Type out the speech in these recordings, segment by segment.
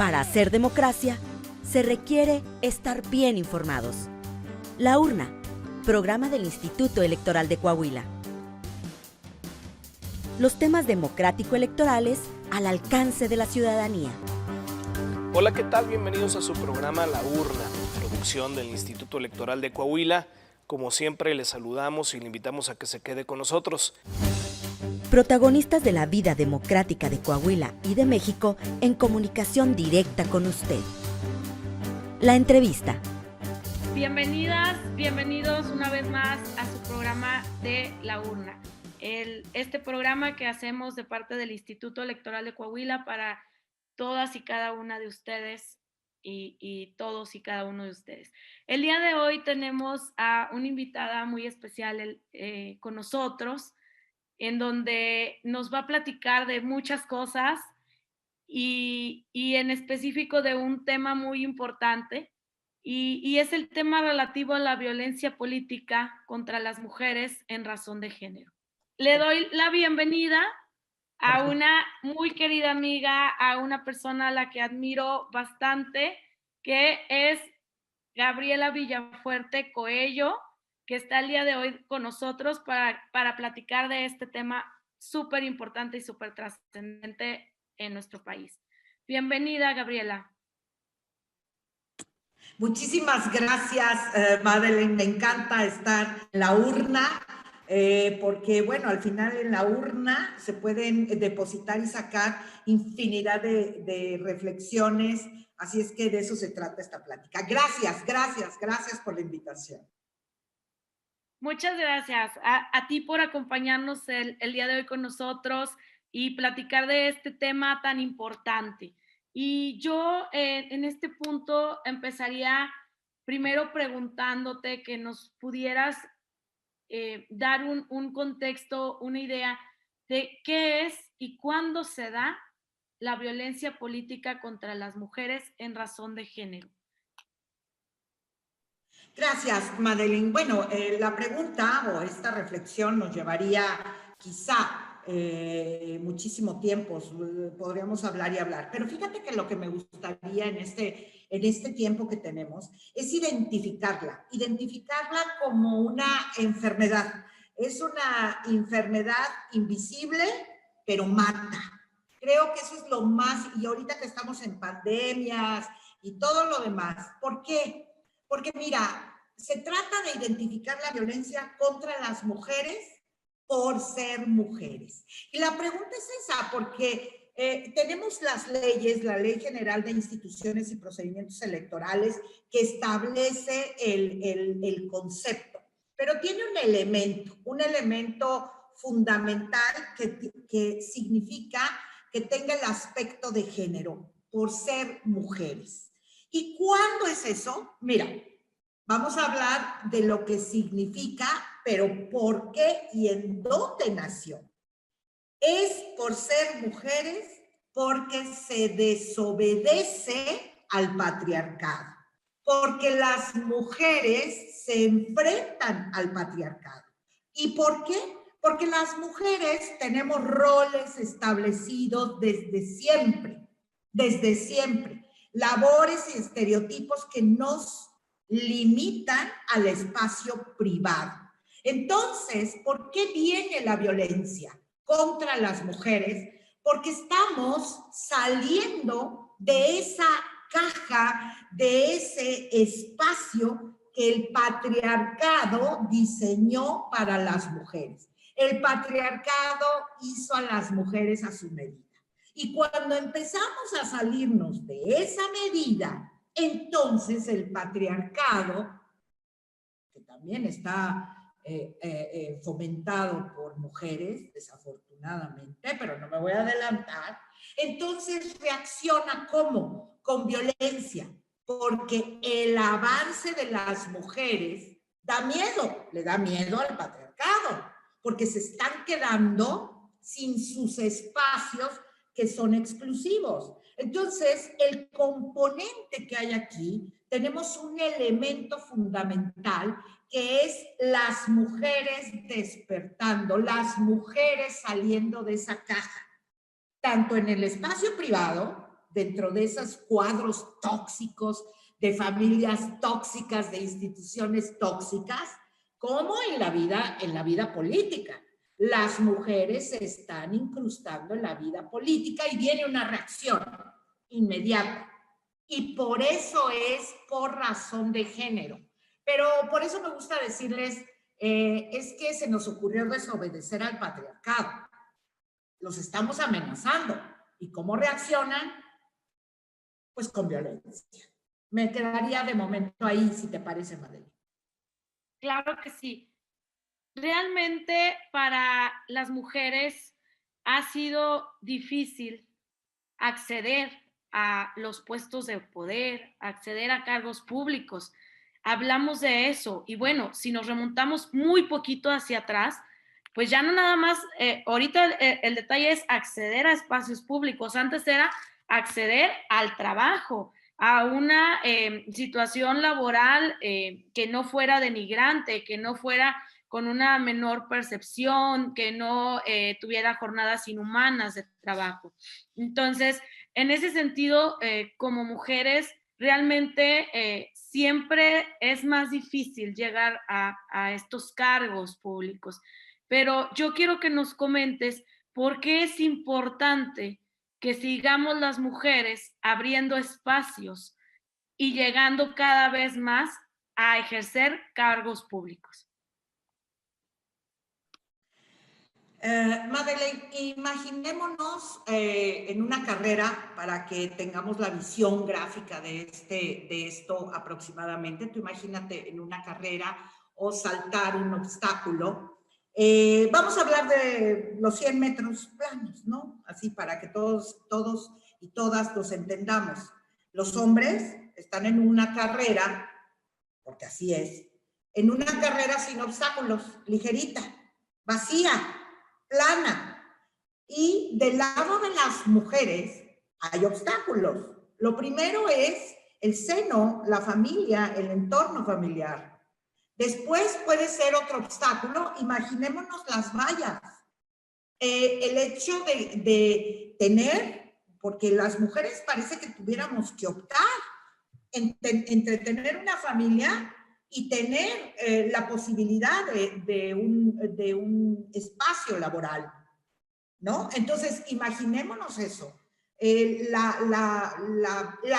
Para hacer democracia, se requiere estar bien informados. La Urna, programa del Instituto Electoral de Coahuila. Los temas democrático-electorales al alcance de la ciudadanía. Hola, ¿qué tal? Bienvenidos a su programa La Urna, producción del Instituto Electoral de Coahuila. Como siempre, les saludamos y le invitamos a que se quede con nosotros. Protagonistas de la vida democrática de Coahuila y de México en comunicación directa con usted. La entrevista. Bienvenidas, bienvenidos una vez más a su programa de La Urna. Este programa que hacemos de parte del Instituto Electoral de Coahuila para todas y cada una de ustedes y todos y cada uno de ustedes. El día de hoy tenemos a una invitada muy especial con nosotros, en donde nos va a platicar de muchas cosas y en específico de un tema muy importante, y es el tema relativo a la violencia política contra las mujeres en razón de género. Le doy la bienvenida a una muy querida amiga, a una persona a la que admiro bastante, que es Gabriela Villafuerte Coello, que está el día de hoy con nosotros para platicar de este tema súper importante y súper trascendente en nuestro país. Bienvenida, Gabriela. Muchísimas gracias, Madeleine. Me encanta estar en la urna, porque, bueno, al final en la urna se pueden depositar y sacar infinidad de reflexiones, así es que de eso se trata esta plática. Gracias por la invitación. Muchas gracias a ti por acompañarnos el día de hoy con nosotros y platicar de este tema tan importante. Y yo en este punto empezaría primero preguntándote que nos pudieras dar un contexto, una idea de qué es y cuándo se da la violencia política contra las mujeres en razón de género. Gracias, Madeleine. Bueno, la pregunta o esta reflexión nos llevaría quizá muchísimo tiempo, podríamos hablar y hablar, pero fíjate que lo que me gustaría en este tiempo que tenemos es identificarla como una enfermedad. Es una enfermedad invisible, pero mata. Creo que eso es lo más, y ahorita que estamos en pandemias y todo lo demás, ¿por qué? Porque mira, se trata de identificar la violencia contra las mujeres por ser mujeres. Y la pregunta es esa, porque tenemos las leyes, la Ley General de Instituciones y Procedimientos Electorales, que establece el concepto, pero tiene un elemento fundamental que significa que tenga el aspecto de género, por ser mujeres. ¿Y cuándo es eso? Mira, vamos a hablar de lo que significa, pero por qué y en dónde nació. Es por ser mujeres, porque se desobedece al patriarcado, porque las mujeres se enfrentan al patriarcado. ¿Y por qué? Porque las mujeres tenemos roles establecidos desde siempre, labores y estereotipos que nos limitan al espacio privado. Entonces, ¿por qué viene la violencia contra las mujeres? Porque estamos saliendo de esa caja, de ese espacio que el patriarcado diseñó para las mujeres. El patriarcado hizo a las mujeres a su medida. Y cuando empezamos a salirnos de esa medida, entonces el patriarcado, que también está fomentado por mujeres, desafortunadamente, pero no me voy a adelantar, entonces reacciona ¿cómo? Con violencia, porque el avance de las mujeres da miedo, le da miedo al patriarcado, porque se están quedando sin sus espacios que son exclusivos. Entonces, el componente que hay aquí, tenemos un elemento fundamental que es las mujeres despertando, las mujeres saliendo de esa caja, tanto en el espacio privado, dentro de esos cuadros tóxicos, de familias tóxicas, de instituciones tóxicas, como en la vida política. Las mujeres se están incrustando en la vida política y viene una reacción inmediata. Y por eso es por razón de género. Pero por eso me gusta decirles, es que se nos ocurrió desobedecer al patriarcado. Los estamos amenazando. ¿Y cómo reaccionan? Pues con violencia. Me quedaría de momento ahí, si te parece, Madeleine. Claro que sí. Realmente para las mujeres ha sido difícil acceder a los puestos de poder, acceder a cargos públicos. Hablamos de eso y bueno, si nos remontamos muy poquito hacia atrás, pues ya no nada más, ahorita el detalle es acceder a espacios públicos. Antes era acceder al trabajo, a una situación laboral que no fuera denigrante, que no fuera con una menor percepción, que no tuviera jornadas inhumanas de trabajo. Entonces, en ese sentido, como mujeres, realmente siempre es más difícil llegar a estos cargos públicos. Pero yo quiero que nos comentes por qué es importante que sigamos las mujeres abriendo espacios y llegando cada vez más a ejercer cargos públicos. Madeleine, imaginémonos en una carrera para que tengamos la visión gráfica de esto aproximadamente. Tú imagínate en una carrera o saltar un obstáculo. Vamos a hablar de los 100 metros planos, ¿no? Así para que todos y todas los entendamos. Los hombres están en una carrera, porque así es, en una carrera sin obstáculos, ligerita, vacía, plana. Y del lado de las mujeres hay obstáculos. Lo primero es el seno, la familia, el entorno familiar. Después puede ser otro obstáculo, imaginémonos las vallas. El hecho de tener, porque las mujeres parece que tuviéramos que optar entre tener una familia y tener la posibilidad de un espacio laboral, ¿no? Entonces, imaginémonos eso, la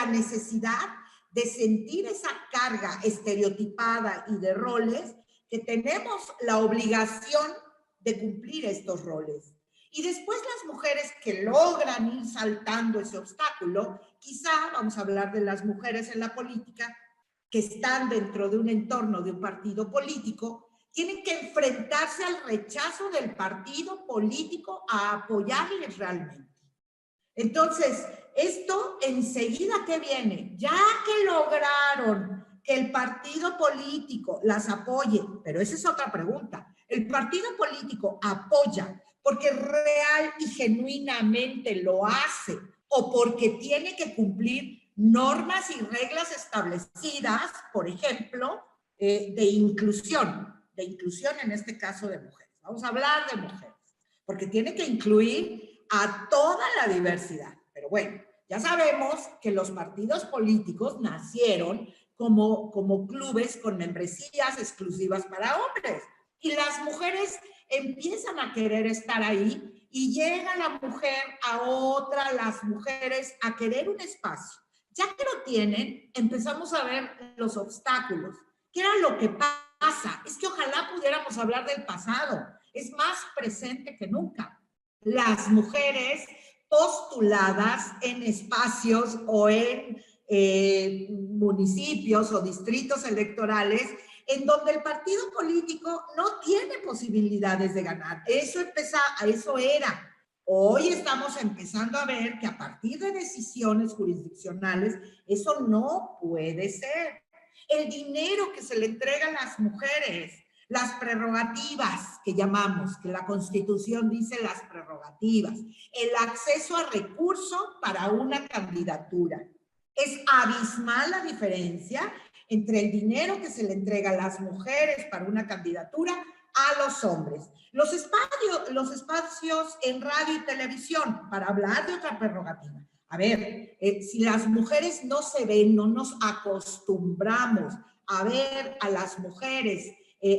necesidad de sentir esa carga estereotipada y de roles que tenemos la obligación de cumplir estos roles. Y después las mujeres que logran ir saltando ese obstáculo, quizá vamos a hablar de las mujeres en la política, que están dentro de un entorno de un partido político, tienen que enfrentarse al rechazo del partido político a apoyarles realmente. Entonces, esto enseguida, ¿qué viene? Ya que lograron que el partido político las apoye, pero esa es otra pregunta, ¿el partido político apoya porque real y genuinamente lo hace o porque tiene que cumplir normas y reglas establecidas, por ejemplo, de inclusión en este caso de mujeres? Vamos a hablar de mujeres, porque tiene que incluir a toda la diversidad. Pero bueno, ya sabemos que los partidos políticos nacieron como clubes con membresías exclusivas para hombres. Y las mujeres empiezan a querer estar ahí y llega la mujer las mujeres a querer un espacio. Ya que lo tienen, empezamos a ver los obstáculos. ¿Qué era lo que pasa? Es que ojalá pudiéramos hablar del pasado. Es más presente que nunca. Las mujeres postuladas en espacios o en municipios o distritos electorales en donde el partido político no tiene posibilidades de ganar. Eso era. Hoy estamos empezando a ver que a partir de decisiones jurisdiccionales eso no puede ser. El dinero que se le entrega a las mujeres, las prerrogativas que llamamos, que la Constitución dice las prerrogativas, el acceso a recursos para una candidatura. Es abismal la diferencia entre el dinero que se le entrega a las mujeres para una candidatura a los hombres. Los espacios en radio y televisión, para hablar de otra prerrogativa. A ver, si las mujeres no se ven, no nos acostumbramos a ver a las mujeres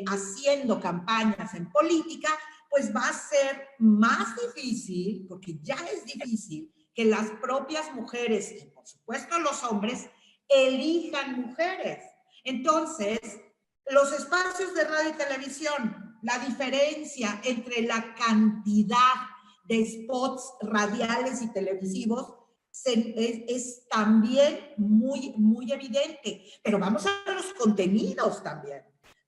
haciendo campañas en política, pues va a ser más difícil, porque ya es difícil, que las propias mujeres y por supuesto los hombres elijan mujeres. Entonces, los espacios de radio y televisión, la diferencia entre la cantidad de spots radiales y televisivos es también muy evidente. Pero vamos a los contenidos también.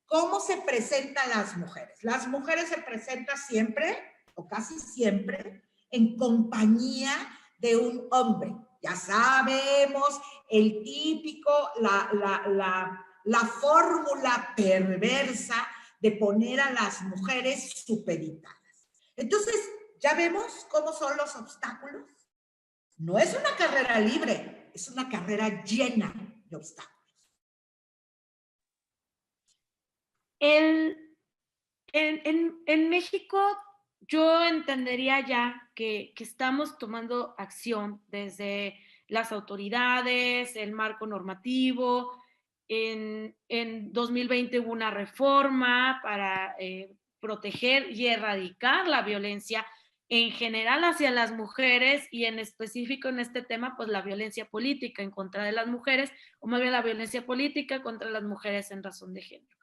¿Cómo se presentan las mujeres? Las mujeres se presentan siempre, o casi siempre, en compañía de un hombre. Ya sabemos, el típico, la fórmula perversa de poner a las mujeres supeditadas. Entonces, ¿ya vemos cómo son los obstáculos? No es una carrera libre, es una carrera llena de obstáculos. En México, yo entendería ya que estamos tomando acción desde las autoridades, el marco normativo. En 2020 hubo una reforma para proteger y erradicar la violencia en general hacia las mujeres y en específico en este tema, pues la violencia política en contra de las mujeres, o más bien la violencia política contra las mujeres en razón de género.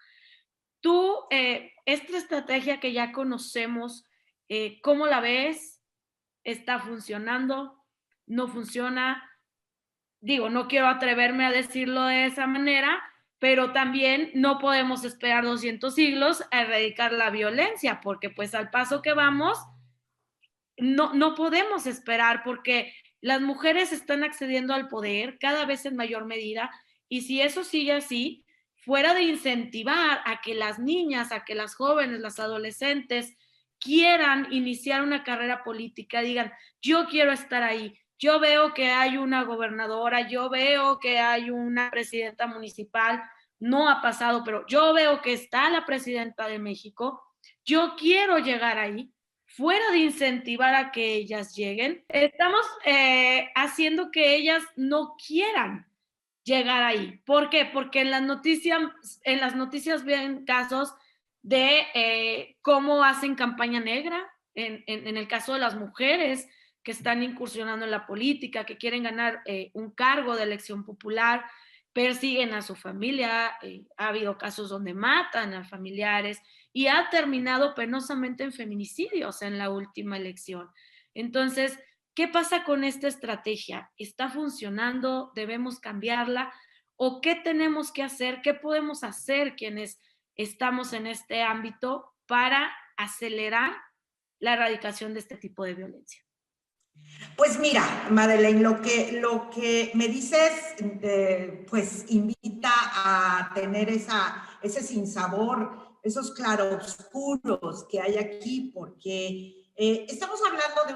Tú, esta estrategia que ya conocemos, ¿cómo la ves? ¿Está funcionando? ¿No funciona? Digo, no quiero atreverme a decirlo de esa manera, pero también no podemos esperar 200 siglos a erradicar la violencia, porque pues al paso que vamos, no podemos esperar, porque las mujeres están accediendo al poder cada vez en mayor medida, y si eso sigue así, fuera de incentivar a que las niñas, a que las jóvenes, las adolescentes quieran iniciar una carrera política, digan, yo quiero estar ahí, yo veo que hay una gobernadora, yo veo que hay una presidenta municipal, no ha pasado, pero yo veo que está la presidenta de México, yo quiero llegar ahí. Fuera de incentivar a que ellas lleguen, estamos haciendo que ellas no quieran llegar ahí. ¿Por qué? Porque en las noticias ven casos de cómo hacen campaña negra, en el caso de las mujeres que están incursionando en la política, que quieren ganar un cargo de elección popular, persiguen a su familia, ha habido casos donde matan a familiares y ha terminado penosamente en feminicidios en la última elección. Entonces, ¿qué pasa con esta estrategia? ¿Está funcionando? ¿Debemos cambiarla? ¿O qué tenemos que hacer? ¿Qué podemos hacer quienes estamos en este ámbito para acelerar la erradicación de este tipo de violencia? Pues mira, Madeleine, lo que me dices, pues invita a tener ese sinsabor, esos claroscuros que hay aquí, porque estamos hablando de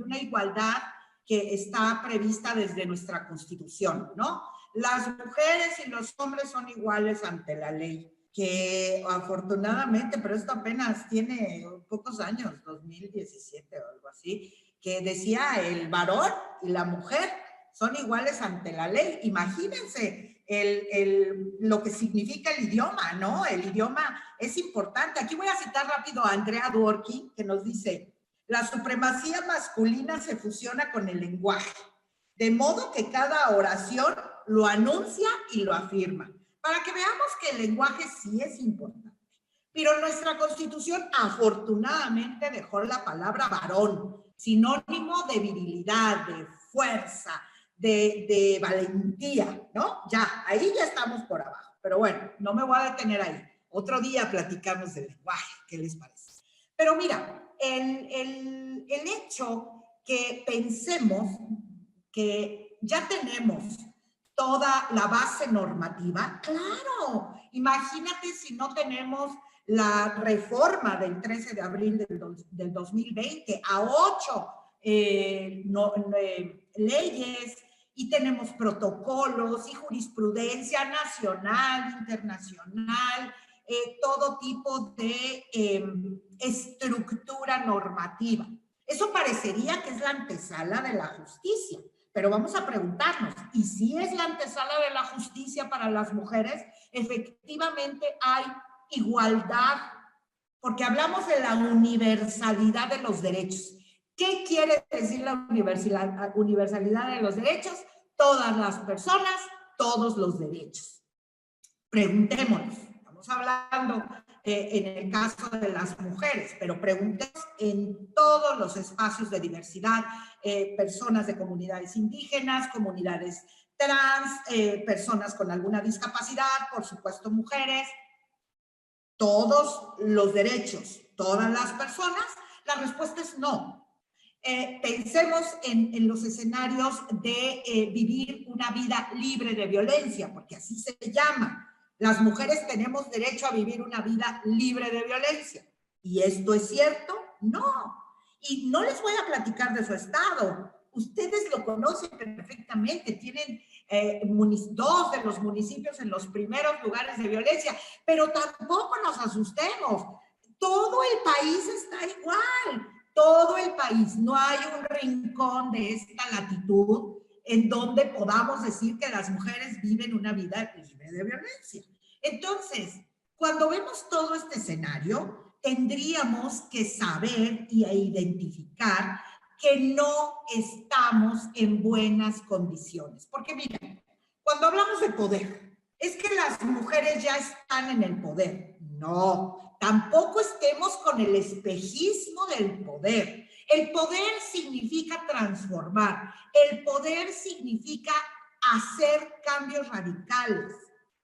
una igualdad que está prevista desde nuestra Constitución, ¿no? Las mujeres y los hombres son iguales ante la ley, que afortunadamente, pero esto apenas tiene pocos años, 2017 o algo así, que decía el varón y la mujer son iguales ante la ley. Imagínense lo que significa el idioma, ¿no? El idioma es importante. Aquí voy a citar rápido a Andrea Dworkin, que nos dice, la supremacía masculina se fusiona con el lenguaje, de modo que cada oración lo anuncia y lo afirma. Para que veamos que el lenguaje sí es importante. Pero nuestra Constitución afortunadamente dejó la palabra varón, sinónimo de virilidad, de fuerza, de valentía, ¿no? Ya, ahí ya estamos por abajo. Pero bueno, no me voy a detener ahí. Otro día platicamos del lenguaje, ¿qué les parece? Pero mira, el hecho que pensemos que ya tenemos toda la base normativa, claro, imagínate si no tenemos la reforma del 13 de abril del 2020 a 8 leyes, y tenemos protocolos y jurisprudencia nacional, internacional, todo tipo de estructura normativa. Eso parecería que es la antesala de la justicia, pero vamos a preguntarnos, ¿y si es la antesala de la justicia para las mujeres? Efectivamente hay igualdad, porque hablamos de la universalidad de los derechos. ¿Qué quiere decir la universalidad de los derechos? Todas las personas, todos los derechos. Preguntémonos, estamos hablando en el caso de las mujeres, pero preguntemos en todos los espacios de diversidad, personas de comunidades indígenas, comunidades trans, personas con alguna discapacidad, por supuesto mujeres, todos los derechos, todas las personas. La respuesta es no. Pensemos en los escenarios de vivir una vida libre de violencia, porque así se llama. Las mujeres tenemos derecho a vivir una vida libre de violencia. ¿Y esto es cierto? No. Y no les voy a platicar de su estado. Ustedes lo conocen perfectamente. Tienen 2 de los municipios en los primeros lugares de violencia, pero tampoco nos asustemos. Todo el país está igual. Todo el país. No hay un rincón de esta latitud en donde podamos decir que las mujeres viven una vida libre de violencia. Entonces, cuando vemos todo este escenario, tendríamos que saber e identificar que no estamos en buenas condiciones. Porque miren, cuando hablamos de poder, es que las mujeres ya están en el poder. No, tampoco estemos con el espejismo del poder. El poder significa transformar. El poder significa hacer cambios radicales,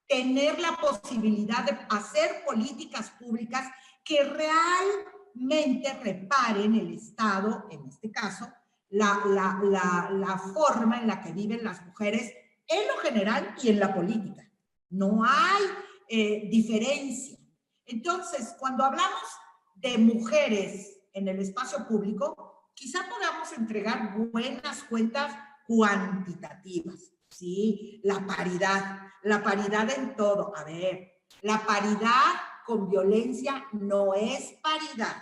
tener la posibilidad de hacer políticas públicas que realmente reparen el Estado, en este caso, la forma en la que viven las mujeres en lo general y en la política. No hay diferencia. Entonces, cuando hablamos de mujeres en el espacio público, quizá podamos entregar buenas cuentas cuantitativas, ¿sí? La paridad en todo. A ver, la paridad con violencia no es paridad,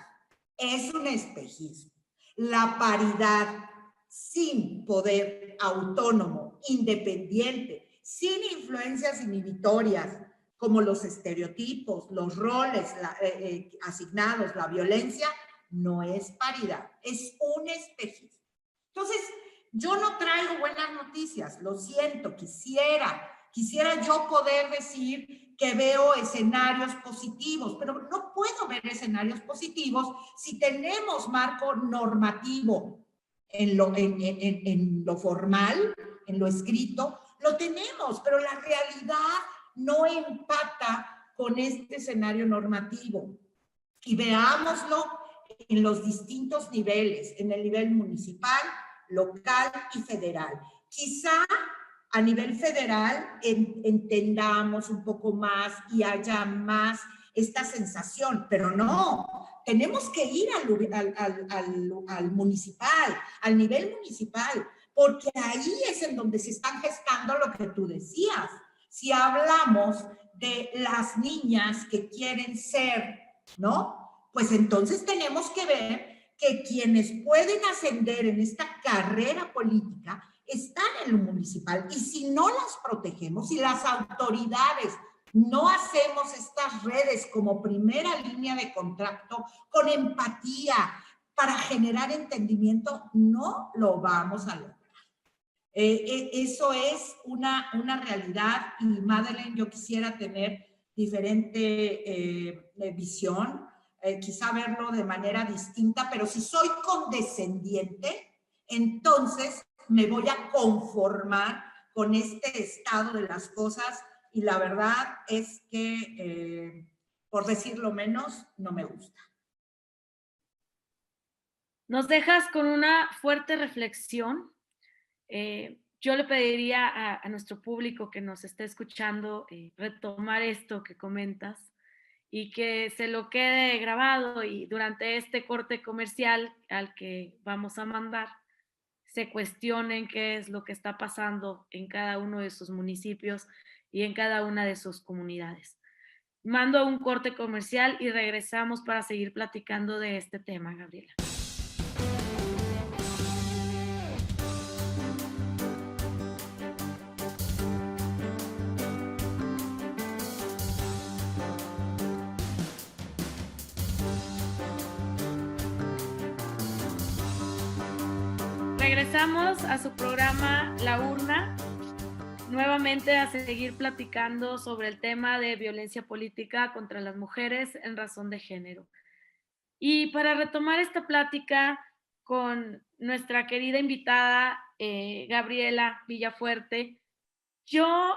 es un espejismo. La paridad sin poder autónomo, independiente, sin influencias inhibitorias, como los estereotipos, los roles asignados, la violencia, no es paridad, es un espejismo. Entonces, yo no traigo buenas noticias, lo siento, quisiera yo poder decir que veo escenarios positivos, pero no puedo ver escenarios positivos si tenemos marco normativo en lo formal, en lo escrito, lo tenemos, pero la realidad no empata con este escenario normativo. Y veámoslo en los distintos niveles, en el nivel municipal, local y federal. Quizá a nivel federal entendamos un poco más y haya más esta sensación, pero no, tenemos que ir al municipal, al nivel municipal, porque ahí es en donde se están gestando lo que tú decías. Si hablamos de las niñas que quieren ser, ¿no? Pues entonces tenemos que ver que quienes pueden ascender en esta carrera política están en lo municipal. Y si no las protegemos, si las autoridades no hacemos estas redes como primera línea de contacto, con empatía, para generar entendimiento, no lo vamos a lograr. Eso es una realidad y Madeleine, yo quisiera tener diferente visión, quizá verlo de manera distinta, pero si soy condescendiente, entonces me voy a conformar con este estado de las cosas y la verdad es que, por decirlo menos, no me gusta. Nos dejas con una fuerte reflexión. Yo le pediría a nuestro público que nos esté escuchando retomar esto que comentas y que se lo quede grabado y durante este corte comercial al que vamos a mandar, se cuestionen qué es lo que está pasando en cada uno de sus municipios y en cada una de sus comunidades. Mando un corte comercial y regresamos para seguir platicando de este tema, Gabriela. Regresamos a su programa La Urna, nuevamente a seguir platicando sobre el tema de violencia política contra las mujeres en razón de género. Y para retomar esta plática con nuestra querida invitada Gabriela Villafuerte, yo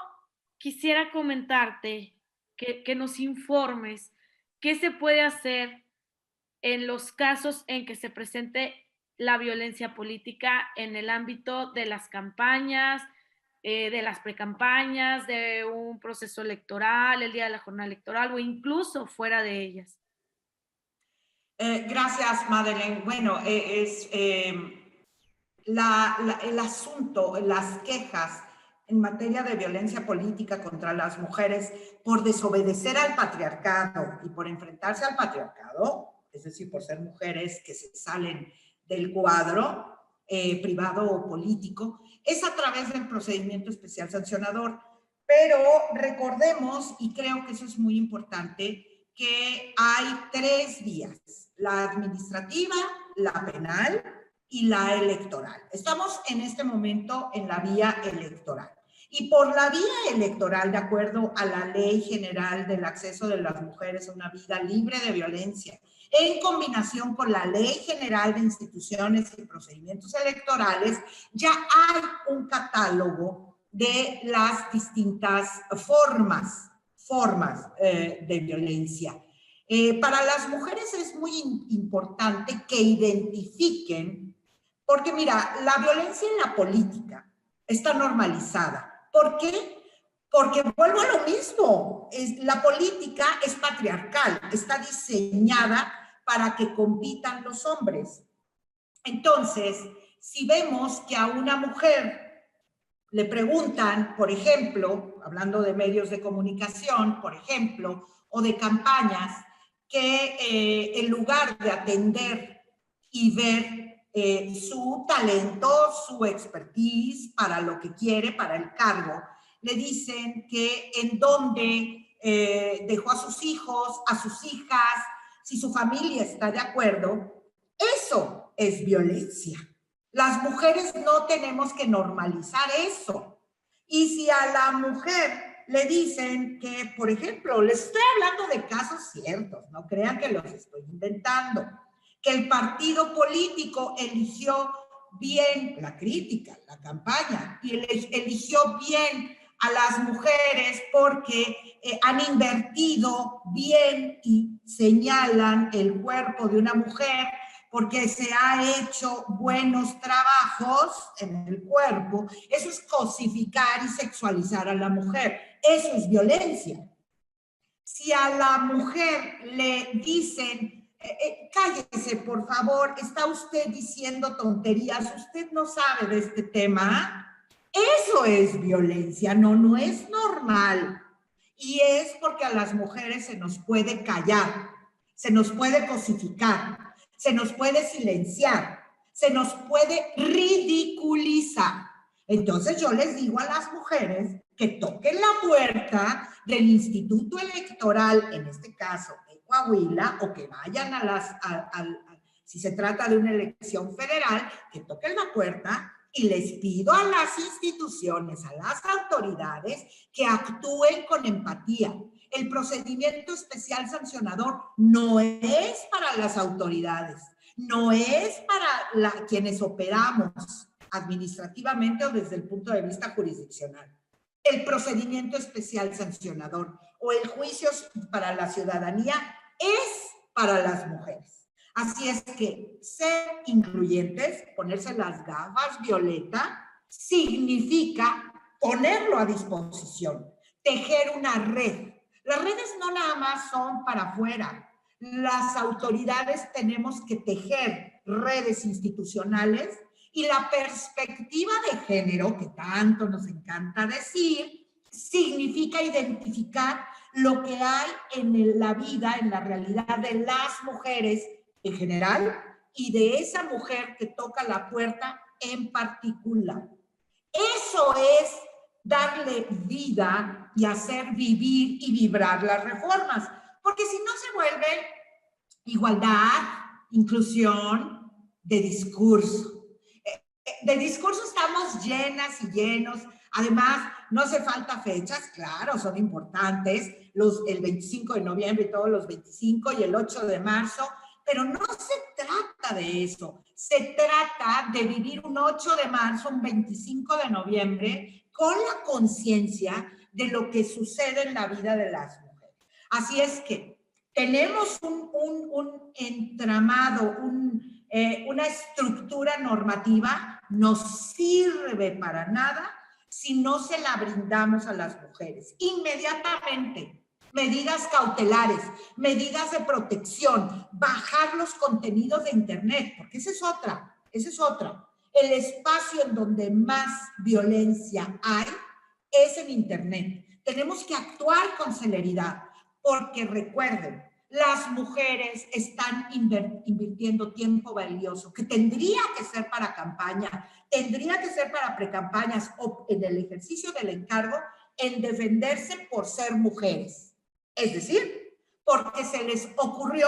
quisiera comentarte que nos informes qué se puede hacer en los casos en que se presente la violencia política en el ámbito de las campañas, de las precampañas, de un proceso electoral, el día de la jornada electoral o incluso fuera de ellas. Gracias, Madeleine. Bueno, el asunto, las quejas en materia de violencia política contra las mujeres por desobedecer al patriarcado y por enfrentarse al patriarcado, es decir, por ser mujeres que se salen del cuadro privado o político, es a través del procedimiento especial sancionador. Pero recordemos, y creo que eso es muy importante, que hay 3 vías: la administrativa, la penal y la electoral. Estamos en este momento en la vía electoral. Y por la vía electoral, de acuerdo a la Ley General del Acceso de las Mujeres a una Vida Libre de Violencia, en combinación con la Ley General de Instituciones y Procedimientos Electorales, ya hay un catálogo de las distintas formas de violencia. Para las mujeres es muy importante que identifiquen, porque mira, la violencia en la política está normalizada. ¿Por qué? Porque vuelvo a lo mismo, la política es patriarcal, está diseñada para que compitan los hombres. Entonces, si vemos que a una mujer le preguntan, por ejemplo, hablando de medios de comunicación, por ejemplo, o de campañas, que en lugar de atender y ver su talento, su expertise para lo que quiere, para el cargo, le dicen que en dónde dejó a sus hijos, a sus hijas, si su familia está de acuerdo, eso es violencia. Las mujeres no tenemos que normalizar eso. Y si a la mujer le dicen que, por ejemplo, les estoy hablando de casos ciertos, no crean que los estoy inventando, que el partido político eligió bien la crítica, la campaña, y eligió bien a las mujeres porque han invertido bien y señalan el cuerpo de una mujer porque se ha hecho buenos trabajos en el cuerpo. Eso es cosificar y sexualizar a la mujer. Eso es violencia. Si a la mujer le dicen, cállese por favor, está usted diciendo tonterías, usted no sabe de este tema, eso es violencia, no es normal. Y es porque a las mujeres se nos puede callar, se nos puede cosificar, se nos puede silenciar, se nos puede ridiculizar. Entonces yo les digo a las mujeres que toquen la puerta del Instituto Electoral, en este caso de Coahuila, o que vayan si se trata de una elección federal, que toquen la puerta. Y les pido a las instituciones, a las autoridades, que actúen con empatía. El procedimiento especial sancionador no es para las autoridades, no es para quienes operamos administrativamente o desde el punto de vista jurisdiccional. El procedimiento especial sancionador o el juicio para la ciudadanía es para las mujeres. Así es que ser incluyentes, ponerse las gafas violeta, significa ponerlo a disposición, tejer una red. Las redes no nada más son para afuera. Las autoridades tenemos que tejer redes institucionales y la perspectiva de género, que tanto nos encanta decir, significa identificar lo que hay en la vida, en la realidad de las mujeres en general y de esa mujer que toca la puerta en particular. Eso es darle vida y hacer vivir y vibrar las reformas, porque si no se vuelve igualdad, inclusión de discurso. de discurso estamos llenas y llenos. Además, no hace falta fechas, claro, son importantes, el 25 de noviembre y todos los 25 y el 8 de marzo, pero no se trata de eso. Se trata de vivir un 8 de marzo, un 25 de noviembre, con la conciencia de lo que sucede en la vida de las mujeres. Así es que tenemos un entramado, una estructura normativa, no sirve para nada si no se la brindamos a las mujeres. Inmediatamente, medidas cautelares, medidas de protección, bajar los contenidos de Internet, porque esa es otra. El espacio en donde más violencia hay es en Internet. Tenemos que actuar con celeridad, porque recuerden, las mujeres están invirtiendo tiempo valioso, que tendría que ser para campaña, tendría que ser para precampañas o en el ejercicio del encargo, en defenderse por ser mujeres. Es decir, porque se les ocurrió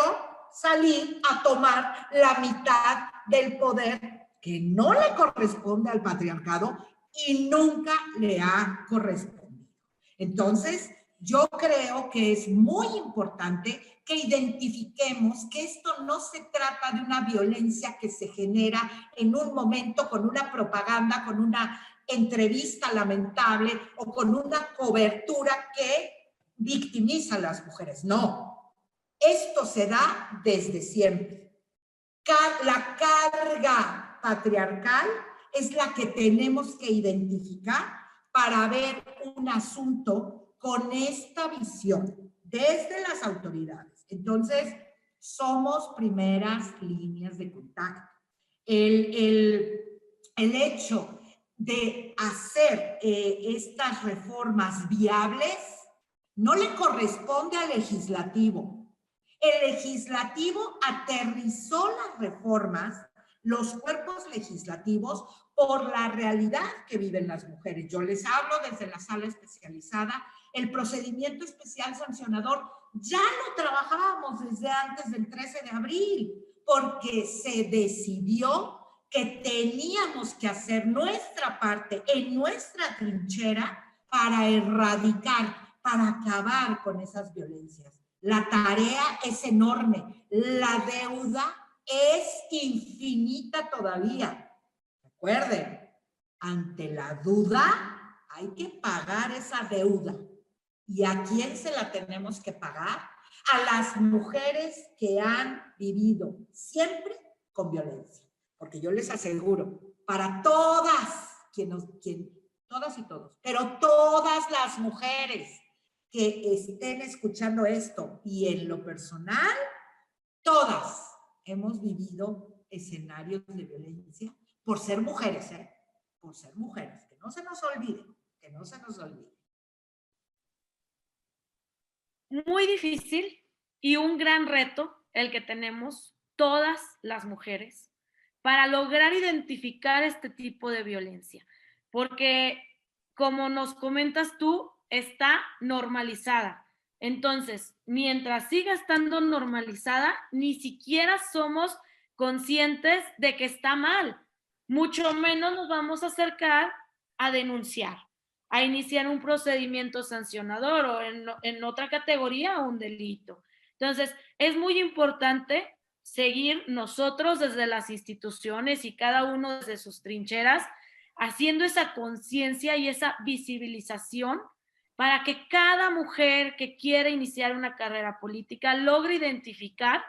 salir a tomar la mitad del poder que no le corresponde al patriarcado y nunca le ha correspondido. Entonces, yo creo que es muy importante que identifiquemos que esto no se trata de una violencia que se genera en un momento con una propaganda, con una entrevista lamentable o con una cobertura que victimiza a las mujeres. No, esto se da desde siempre. La carga patriarcal es la que tenemos que identificar para ver un asunto con esta visión desde las autoridades. Entonces, somos primeras líneas de contacto. El hecho de hacer estas reformas viables no le corresponde al legislativo. El legislativo aterrizó las reformas, los cuerpos legislativos, por la realidad que viven las mujeres. Yo les hablo desde la sala especializada. El procedimiento especial sancionador ya lo trabajábamos desde antes del 13 de abril, porque se decidió que teníamos que hacer nuestra parte en nuestra trinchera para erradicar, para acabar con esas violencias. La tarea es enorme, la deuda es infinita todavía. Recuerden, ante la duda hay que pagar esa deuda. ¿Y a quién se la tenemos que pagar? A las mujeres que han vivido siempre con violencia. Porque yo les aseguro, para todas, todas y todos, pero todas las mujeres que estén escuchando esto y en lo personal, todas hemos vivido escenarios de violencia por ser mujeres, por ser mujeres, que no se nos olvide, que no se nos olvide. Muy difícil y un gran reto el que tenemos todas las mujeres para lograr identificar este tipo de violencia, porque como nos comentas tú, está normalizada. Entonces, mientras siga estando normalizada, ni siquiera somos conscientes de que está mal, mucho menos nos vamos a acercar a denunciar, a iniciar un procedimiento sancionador o en otra categoría un delito. Entonces, es muy importante seguir nosotros desde las instituciones y cada uno desde sus trincheras, haciendo esa conciencia y esa visibilización para que cada mujer que quiera iniciar una carrera política logre identificar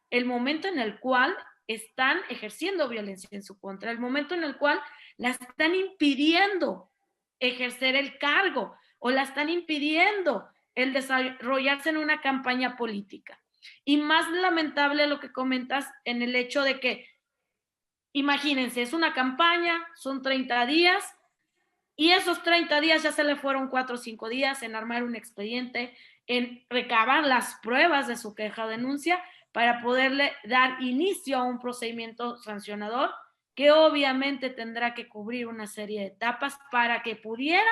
el momento en el cual están ejerciendo violencia en su contra, el momento en el cual la están impidiendo ejercer el cargo o la están impidiendo el desarrollarse en una campaña política. Y más lamentable lo que comentas en el hecho de que, imagínense, es una campaña, son 30 días, y esos 30 días ya se le fueron 4 o 5 días en armar un expediente, en recabar las pruebas de su queja o denuncia para poderle dar inicio a un procedimiento sancionador que obviamente tendrá que cubrir una serie de etapas para que pudiera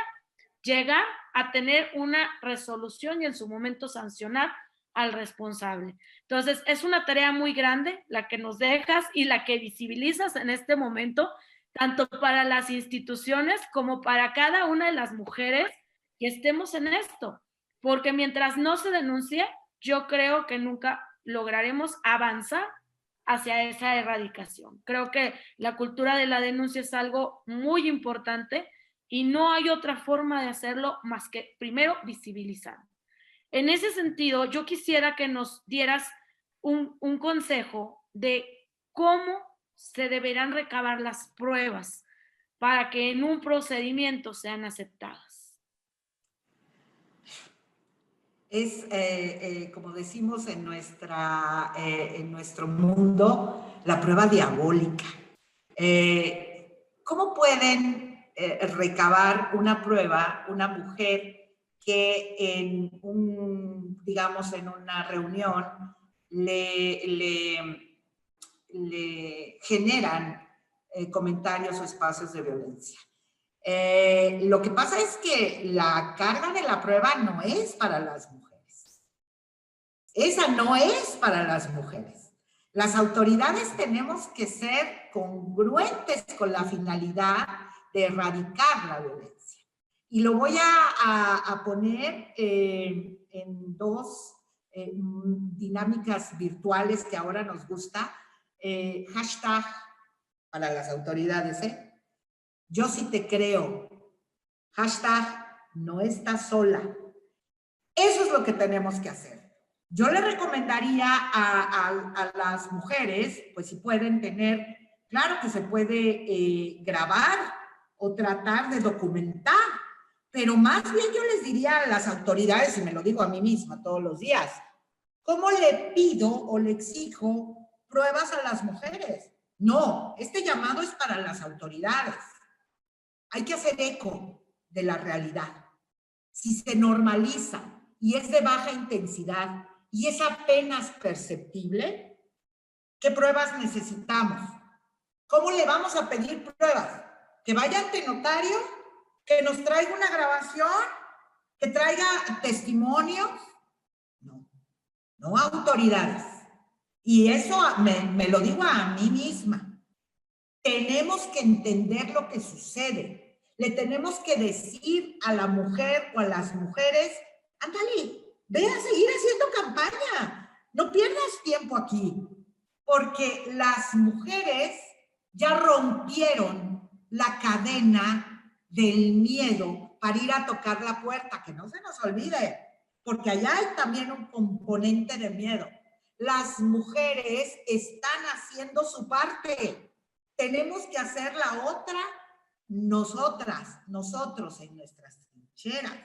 llegar a tener una resolución y en su momento sancionar al responsable. Entonces, es una tarea muy grande la que nos dejas y la que visibilizas en este momento, tanto para las instituciones como para cada una de las mujeres que estemos en esto, porque mientras no se denuncie, yo creo que nunca lograremos avanzar hacia esa erradicación. Creo que la cultura de la denuncia es algo muy importante y no hay otra forma de hacerlo más que primero visibilizar. En ese sentido, yo quisiera que nos dieras un consejo de cómo se deberán recabar las pruebas para que en un procedimiento sean aceptadas. Es, como decimos en nuestro mundo, la prueba diabólica. ¿Cómo pueden recabar una prueba una mujer que digamos, en una reunión le generan comentarios o espacios de violencia? Lo que pasa es que la carga de la prueba no es para las mujeres. Esa no es para las mujeres. Las autoridades tenemos que ser congruentes con la finalidad de erradicar la violencia. Y lo voy a poner en dos dinámicas virtuales que ahora nos gusta. Hashtag para las autoridades, yo sí te creo. Hashtag no estás sola. Eso es lo que tenemos que hacer. Yo le recomendaría a las mujeres, pues si pueden tener, claro que se puede grabar o tratar de documentar, pero más bien yo les diría a las autoridades, y me lo digo a mí misma todos los días, ¿cómo le pido o le exijo pruebas a las mujeres? No, este llamado es para las autoridades. Hay que hacer eco de la realidad. Si se normaliza y es de baja intensidad y es apenas perceptible, ¿qué pruebas necesitamos? ¿Cómo le vamos a pedir pruebas? ¿Que vaya ante notario? ¿Que nos traiga una grabación? ¿Que traiga testimonios? No autoridades. Y eso me lo digo a mí misma. Tenemos que entender lo que sucede. Le tenemos que decir a la mujer o a las mujeres, ándale, ve a seguir haciendo campaña. No pierdas tiempo aquí. Porque las mujeres ya rompieron la cadena del miedo para ir a tocar la puerta. Que no se nos olvide, porque allá hay también un componente de miedo. Las mujeres están haciendo su parte. Tenemos que hacer la otra nosotros en nuestras trincheras.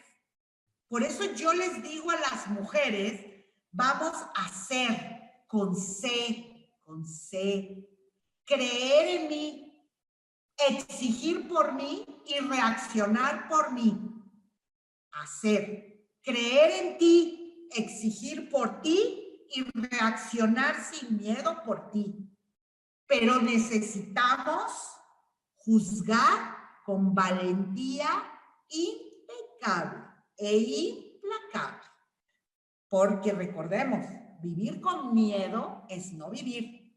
Por eso yo les digo a las mujeres, vamos a hacer con C, creer en mí, exigir por mí y reaccionar por mí. Hacer, creer en ti, exigir por ti y reaccionar sin miedo por ti. Pero necesitamos juzgar con valentía impecable e implacable. Porque recordemos, vivir con miedo es no vivir.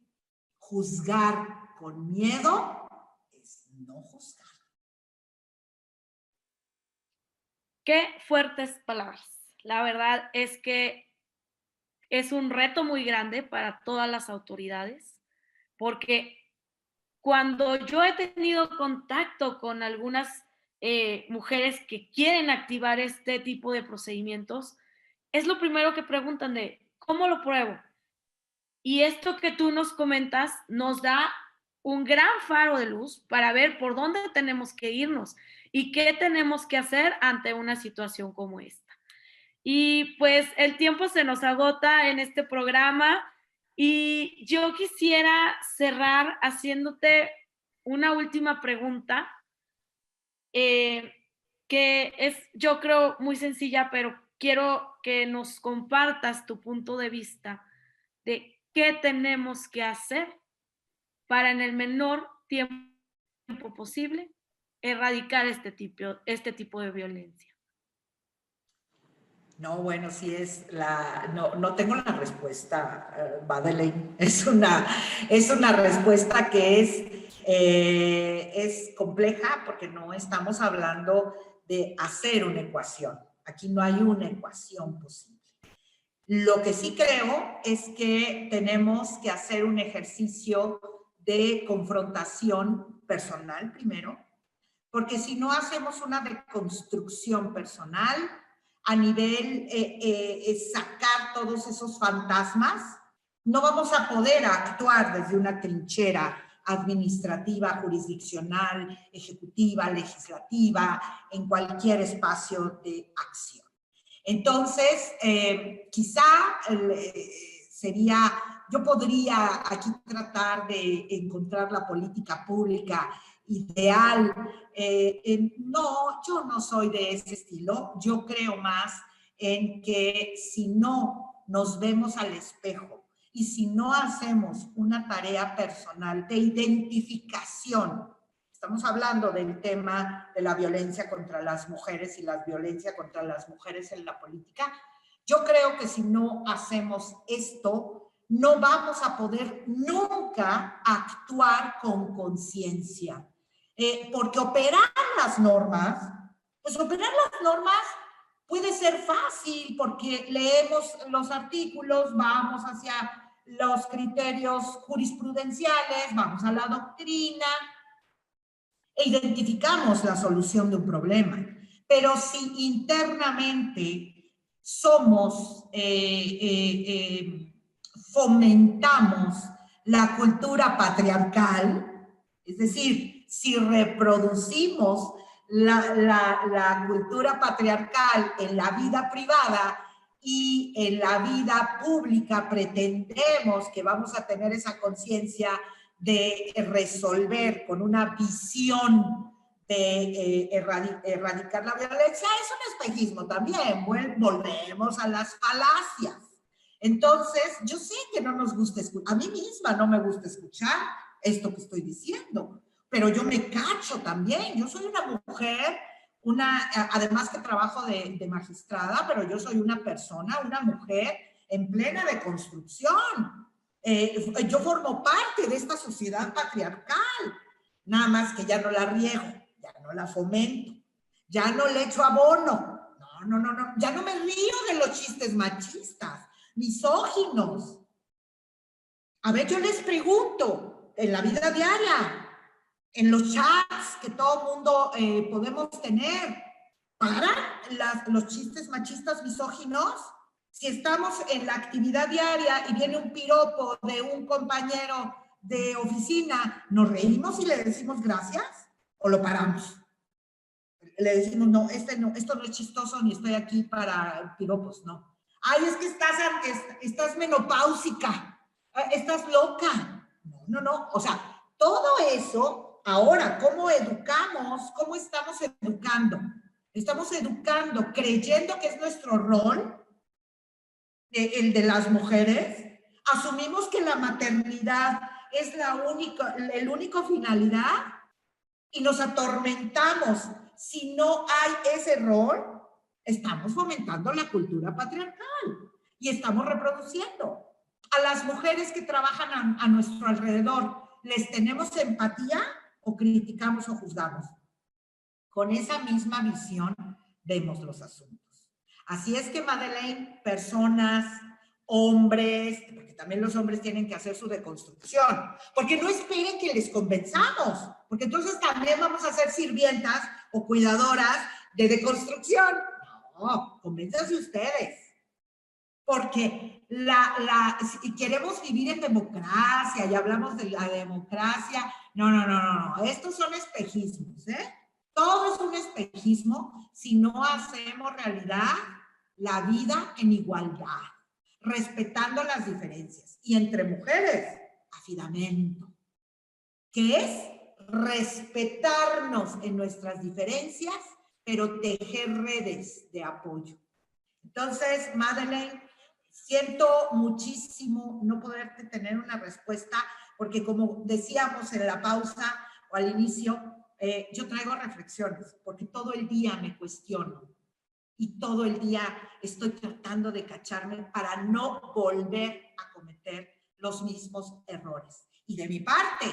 Juzgar con miedo es no juzgar. Qué fuertes palabras. La verdad es que es un reto muy grande para todas las autoridades. Porque cuando yo he tenido contacto con algunas mujeres que quieren activar este tipo de procedimientos, es lo primero que preguntan de, ¿cómo lo pruebo? Y esto que tú nos comentas nos da un gran faro de luz para ver por dónde tenemos que irnos y qué tenemos que hacer ante una situación como esta. Y pues el tiempo se nos agota en este programa. Y yo quisiera cerrar haciéndote una última pregunta, que es, yo creo, muy sencilla, pero quiero que nos compartas tu punto de vista de qué tenemos que hacer para en el menor tiempo posible erradicar este tipo de violencia. No, bueno, sí es no tengo la respuesta, Madeleine. Es una respuesta que es es compleja porque no estamos hablando de hacer una ecuación. Aquí no hay una ecuación posible. Lo que sí creo es que tenemos que hacer un ejercicio de confrontación personal primero, porque si no hacemos una deconstrucción personal a nivel sacar todos esos fantasmas, no vamos a poder actuar desde una trinchera administrativa, jurisdiccional, ejecutiva, legislativa, en cualquier espacio de acción. Entonces, quizá yo podría aquí tratar de encontrar la política pública ideal. No, yo no soy de ese estilo. Yo creo más en que si no nos vemos al espejo y si no hacemos una tarea personal de identificación, estamos hablando del tema de la violencia contra las mujeres y la violencia contra las mujeres en la política. Yo creo que si no hacemos esto, no vamos a poder nunca actuar con conciencia. Porque operar las normas puede ser fácil porque leemos los artículos, vamos hacia los criterios jurisprudenciales, vamos a la doctrina, e identificamos la solución de un problema. Pero si internamente fomentamos la cultura patriarcal, es decir, si reproducimos la cultura patriarcal en la vida privada y en la vida pública pretendemos que vamos a tener esa conciencia de resolver con una visión de erradicar la violencia, es un espejismo también. Volvemos a las falacias. Entonces, yo sé que no nos gusta escuchar, a mí misma no me gusta escuchar esto que estoy diciendo, pero yo me cacho también. Yo soy una mujer, además que trabajo de magistrada, pero yo soy una persona, una mujer en plena deconstrucción. Yo formo parte de esta sociedad patriarcal, nada más que ya no la riego, ya no la fomento, ya no le echo abono, no, ya no me río de los chistes machistas, misóginos. A ver, yo les pregunto, en la vida diaria, en los chats que todo mundo podemos tener, ¿paran los chistes machistas misóginos? Si estamos en la actividad diaria y viene un piropo de un compañero de oficina, ¿nos reímos y le decimos gracias? ¿O lo paramos? Le decimos, no, esto no es chistoso ni estoy aquí para piropos, no. Ay, es que estás menopáusica, estás loca. No. O sea, todo eso, ahora, ¿cómo educamos? ¿Cómo estamos educando? Estamos educando creyendo que es nuestro rol, el de las mujeres. Asumimos que la maternidad es el único finalidad y nos atormentamos. Si no hay ese rol, estamos fomentando la cultura patriarcal y estamos reproduciendo. A las mujeres que trabajan a nuestro alrededor, ¿les tenemos empatía o criticamos o juzgamos? Con esa misma visión vemos los asuntos. Así es que, Madeleine, personas, hombres, porque también los hombres tienen que hacer su deconstrucción, porque no esperen que les convenzamos, porque entonces también vamos a ser sirvientas o cuidadoras de deconstrucción. No, convénzanse ustedes. Porque si queremos vivir en democracia y hablamos de la democracia, no. Estos son espejismos, ¿eh? Todo es un espejismo si no hacemos realidad la vida en igualdad, respetando las diferencias. Y entre mujeres, afidamento, que es respetarnos en nuestras diferencias, pero tejer redes de apoyo. Entonces, Madeleine, siento muchísimo no poderte tener una respuesta, porque como decíamos en la pausa o al inicio, yo traigo reflexiones, porque todo el día me cuestiono y todo el día estoy tratando de cacharme para no volver a cometer los mismos errores. Y de mi parte,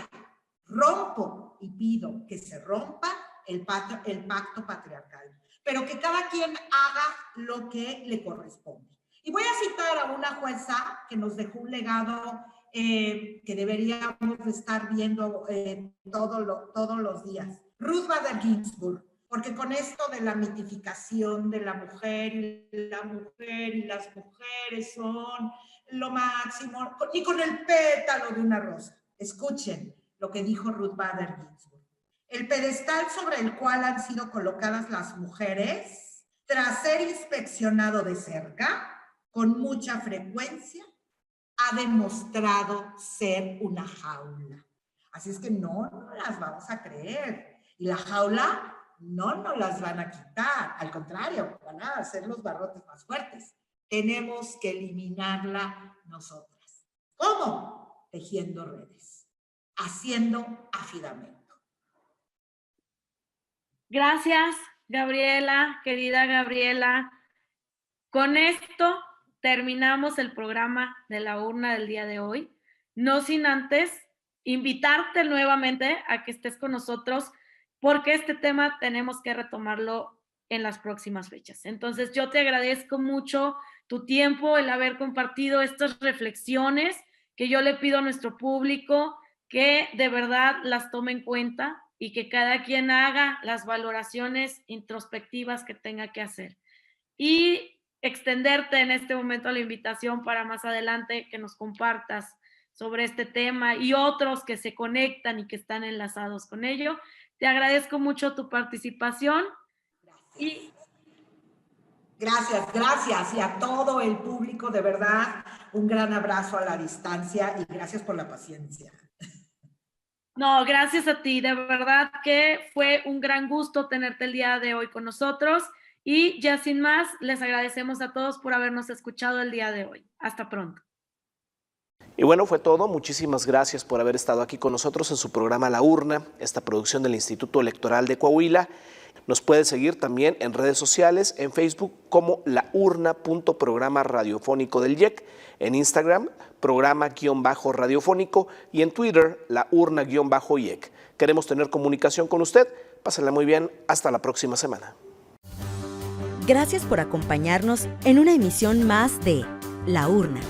Rompo y pido que se rompa el pacto patriarcal, pero que cada quien haga lo que le corresponde. Y voy a citar a una jueza que nos dejó un legado que deberíamos estar viendo todos los días. Ruth Bader Ginsburg, porque con esto de la mitificación de la mujer y las mujeres son lo máximo, y con el pétalo de una rosa. Escuchen lo que dijo Ruth Bader Ginsburg. El pedestal sobre el cual han sido colocadas las mujeres, tras ser inspeccionado de cerca, con mucha frecuencia, ha demostrado ser una jaula. Así es que no las vamos a creer. Y la jaula no nos las van a quitar. Al contrario, van a hacer los barrotes más fuertes. Tenemos que eliminarla nosotras. ¿Cómo? Tejiendo redes, haciendo afidamento. Gracias, Gabriela, querida Gabriela. Con esto terminamos el programa de la urna del día de hoy, no sin antes invitarte nuevamente a que estés con nosotros, porque este tema tenemos que retomarlo en las próximas fechas. Entonces, yo te agradezco mucho tu tiempo, el haber compartido estas reflexiones, que yo le pido a nuestro público que de verdad las tome en cuenta y que cada quien haga las valoraciones introspectivas que tenga que hacer. Y extenderte en este momento la invitación para más adelante que nos compartas sobre este tema y otros que se conectan y que están enlazados con ello. Te agradezco mucho tu participación. Gracias. Y a todo el público, de verdad, un gran abrazo a la distancia y gracias por la paciencia. No, gracias a ti. De verdad que fue un gran gusto tenerte el día de hoy con nosotros. Y ya sin más, les agradecemos a todos por habernos escuchado el día de hoy. Hasta pronto. Y bueno, fue todo. Muchísimas gracias por haber estado aquí con nosotros en su programa La Urna, esta producción del Instituto Electoral de Coahuila. Nos puede seguir también en redes sociales, en Facebook como laurna.programa radiofónico del IEC, en Instagram, programa-radiofónico y en Twitter, laurna-IEC. Queremos tener comunicación con usted. Pásenla muy bien. Hasta la próxima semana. Gracias por acompañarnos en una emisión más de La Urna,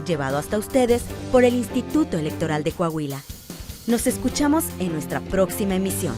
llevado hasta ustedes por el Instituto Electoral de Coahuila. Nos escuchamos en nuestra próxima emisión.